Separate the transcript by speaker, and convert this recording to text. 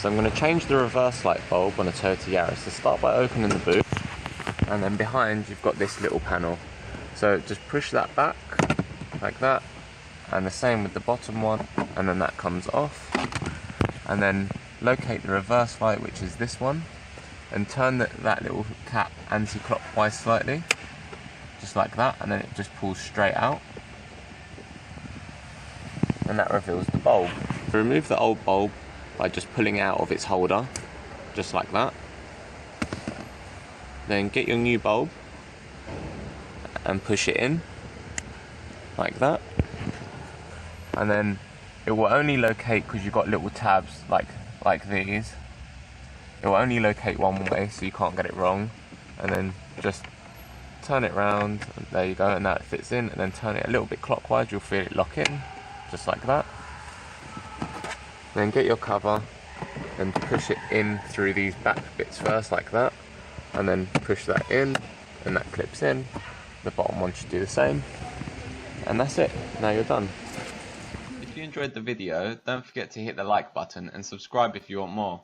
Speaker 1: So I'm going to change the reverse light bulb on a Toyota Yaris. So start by opening the boot, and then behind you've got this little panel. So just push that back like that, and the same with the bottom one, and then that comes off. And then locate the reverse light, which is this one, and turn that little cap anti-clockwise slightly, just like that, and then it just pulls straight out, and that reveals the bulb. Remove the old bulb by just pulling it out of its holder, just like that. Then get your new bulb and push it in like that, and then it will only locate, because you've got little tabs like these, it will only locate one way, so you can't get it wrong. And then just turn it round, and there you go, and that fits in. And then turn it a little bit clockwise, you'll feel it lock in, just like that. Then get your cover and push it in through these back bits first, like that, and then push that in, and that clips in. The bottom one should do the same, and that's it. Now you're done. If you enjoyed the video, don't forget to hit the like button and subscribe if you want more.